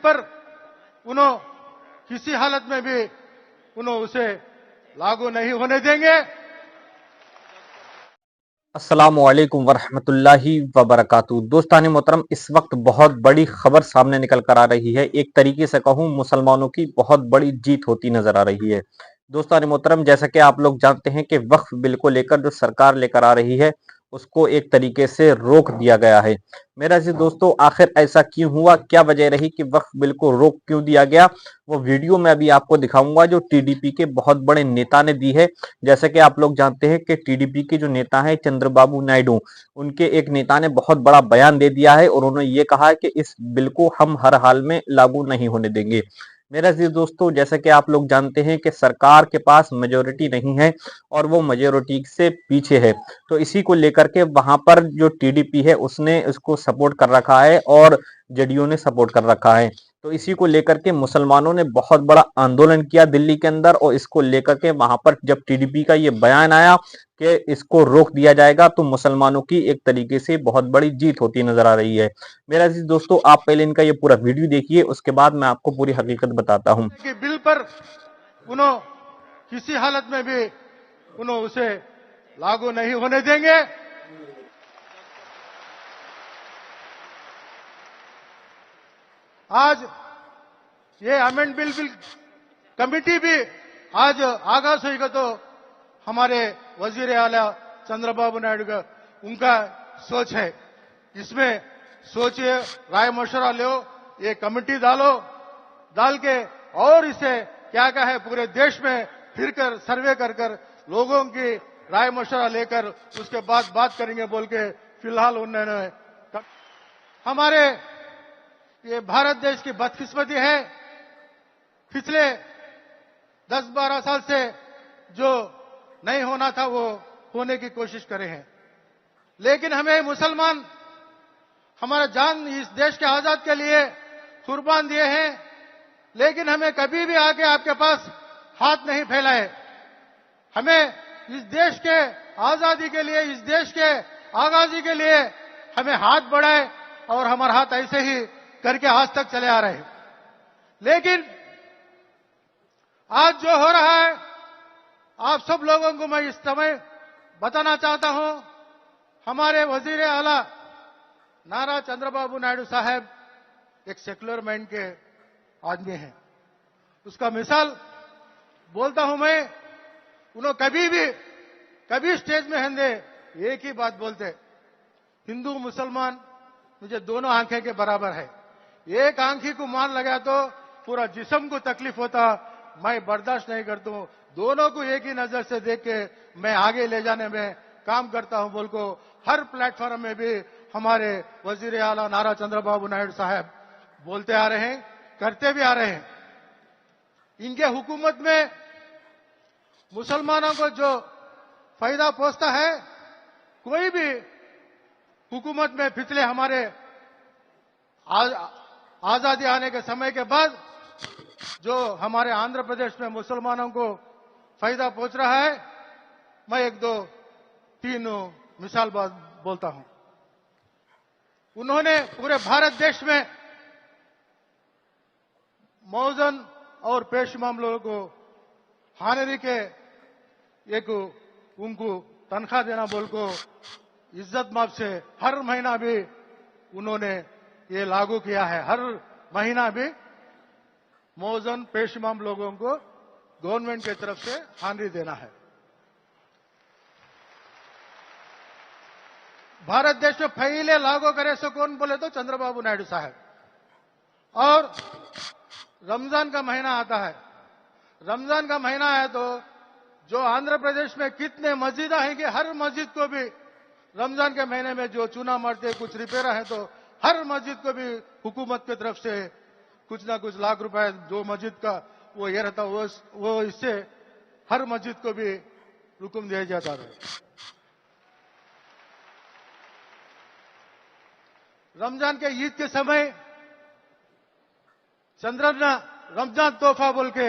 पर उन्होंने किसी हालत में भी उन्होंने उसे लागू नहीं होने देंगे। अस्सलामुअलैकुम वरहमतुल्लाहि वबरकातुहू। दोस्तान मोहतरम, इस वक्त बहुत बड़ी खबर सामने निकल कर आ रही है। एक तरीके से कहूं, मुसलमानों की बहुत बड़ी जीत होती नजर आ रही है। दोस्तान मोहतरम, जैसा कि आप लोग जानते हैं कि वक्फ बिल को लेकर जो सरकार लेकर आ रही है उसको एक तरीके से रोक दिया गया है। मेरा जी दोस्तों, आखिर ऐसा क्यों हुआ, क्या वजह रही कि वक्फ बिल को रोक क्यों दिया गया, वो वीडियो में अभी आपको दिखाऊंगा जो टीडीपी के बहुत बड़े नेता ने दी है। जैसे कि आप लोग जानते हैं कि टीडीपी के जो नेता हैं चंद्रबाबू नायडू, उनके एक नेता ने बहुत बड़ा बयान दे दिया है और उन्होंने ये कहा है कि इस बिल को हम हर हाल में लागू नहीं होने देंगे। मेरा जी दोस्तों, जैसे कि आप लोग जानते हैं कि सरकार के पास मेजोरिटी नहीं है और वो मेजोरिटी से पीछे है, तो इसी को लेकर के वहां पर जो टीडीपी है उसने उसको सपोर्ट कर रखा है और जेडीयू ने सपोर्ट कर रखा है। तो इसी को लेकर के मुसलमानों ने बहुत बड़ा आंदोलन किया दिल्ली के अंदर, और इसको लेकर के वहां पर जब टीडीपी का ये बयान आया कि इसको रोक दिया जाएगा, तो मुसलमानों की एक तरीके से बहुत बड़ी जीत होती नजर आ रही है। मेरा जी दोस्तों, आप पहले इनका ये पूरा वीडियो देखिए, उसके बाद मैं आपको पूरी हकीकत बताता हूँ। कि बिल पर उन्होंने किसी हालत में भी उन्होंने उसे लागू नहीं होने देंगे। आज ये अमेंड बिल कमेटी भी आज आगाज हुई तो हमारे वजीर आला चंद्रबाबू नायडू का उनका सोच है, इसमें सोचिए, राय मशवरा लो, ये कमेटी डाल के और इसे क्या क्या है पूरे देश में फिरकर सर्वे कर लोगों की राय मशवरा लेकर उसके बाद बात करेंगे बोल के फिलहाल उन्होंने हमारे ये भारत देश की बदकिस्मती है, पिछले 10-12 साल से जो नहीं होना था वो होने की कोशिश करे हैं। लेकिन हमें मुसलमान हमारा जान इस देश के आजाद के लिए कुर्बान दिए हैं, लेकिन हमें कभी भी आके आपके पास हाथ नहीं फैलाए। हमें इस देश के आजादी के लिए, इस देश के आगाजी के लिए हमें हाथ बढ़ाए और हमारा हाथ ऐसे ही करके आज तक चले आ रहे हैं। लेकिन आज जो हो रहा है, आप सब लोगों को मैं इस समय बताना चाहता हूं, हमारे वजीर आला नारा चंद्रबाबू नायडू साहब एक सेक्युलर माइंड के आदमी हैं। उसका मिसाल बोलता हूं मैं, उन्होंने कभी स्टेज में हंदे एक ही बात बोलते, हिंदू मुसलमान मुझे दोनों आंखें के बराबर है, एक आंखी को मान लगा तो पूरा जिस्म को तकलीफ होता, मैं बर्दाश्त नहीं करता हूं, दोनों को एक ही नजर से देख के मैं आगे ले जाने में काम करता हूं बोल को हर प्लेटफॉर्म में भी हमारे वजीर आला नारा चंद्रबाबू नायडू साहब बोलते आ रहे हैं, करते भी आ रहे हैं। इनके हुकूमत में मुसलमानों को जो फायदा पहुंचता है, कोई भी हुकूमत में पिछले हमारे आजादी आने के समय के बाद जो हमारे आंध्र प्रदेश में मुसलमानों को फायदा पहुंच रहा है, मैं 1-2-3 मिसाल बोलता हूं। उन्होंने पूरे भारत देश में मौजन और पेश मामलों को हानरी के एक उनको तनख्वाह देना बोल को इज्जत माफ से हर महीना भी उन्होंने ये लागू किया है। हर महीना भी मौजन पेशमाम लोगों को गवर्नमेंट की तरफ से हानरी देना है। भारत देश में पहले लागू करे सो कौन बोले तो चंद्रबाबू नायडू साहब। और रमजान का महीना आता है, रमजान का महीना है तो जो आंध्र प्रदेश में कितने मस्जिद हैं कि हर मस्जिद को भी रमजान के महीने में जो चूना मारते कुछ रिपेयर है तो हर मस्जिद को भी हुकूमत की तरफ से कुछ ना कुछ लाख रुपए जो मस्जिद का वो ये रहता वो इससे हर मस्जिद को भी हुक्म दिया जाता है। रमजान के ईद के समय चंद्रना रमजान तोहफा बोल के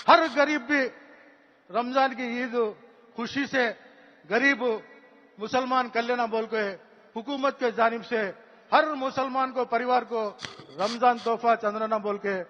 हर गरीब भी रमजान की ईद खुशी से गरीब मुसलमान कर लेना बोल के हुकूमत के जानिब से हर मुसलमान को परिवार को रमजान तोहफा चंद्रना बोल के।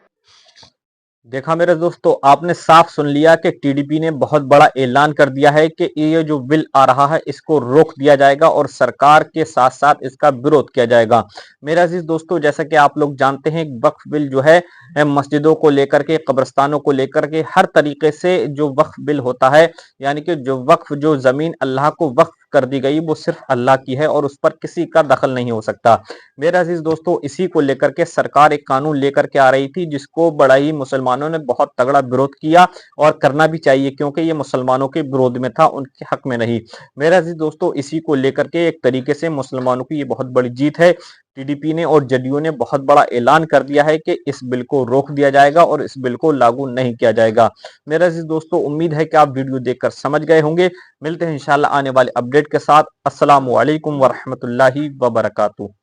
देखा मेरे दोस्तों, आपने साफ सुन लिया कि टीडीपी ने बहुत बड़ा ऐलान कर दिया है कि ये जो बिल आ रहा है इसको रोक दिया जाएगा और सरकार के साथ साथ इसका विरोध किया जाएगा। मेरे अजीज दोस्तों, जैसा कि आप लोग जानते हैं, वक्फ बिल जो है मस्जिदों को लेकर के, कब्रिस्तानों को लेकर के, हर तरीके से जो वक्फ बिल होता है, यानी कि जो वक्फ, जो जमीन अल्लाह को वक्फ कर दी गई वो सिर्फ अल्लाह की है और उस पर किसी का दखल नहीं हो सकता। मेरे अजीज दोस्तों, इसी को लेकर के सरकार एक कानून लेकर के आ रही थी जिसको बड़ा ही मुसलमानों ने बहुत तगड़ा विरोध किया और करना भी चाहिए, क्योंकि ये मुसलमानों के विरोध में था, उनके हक में नहीं। मेरे अजीज दोस्तों, इसी को लेकर के एक तरीके से मुसलमानों की ये बहुत बड़ी जीत है। टीडीपी ने और जेडीयू ने बहुत बड़ा ऐलान कर दिया है कि इस बिल को रोक दिया जाएगा और इस बिल को लागू नहीं किया जाएगा। मेरे अजीज दोस्तों, उम्मीद है कि आप वीडियो देखकर समझ गए होंगे। मिलते हैं इंशाल्लाह आने वाले अपडेट के साथ। अस्सलामु अलैकुम वरहमतुल्लाहि वबरकातुहू।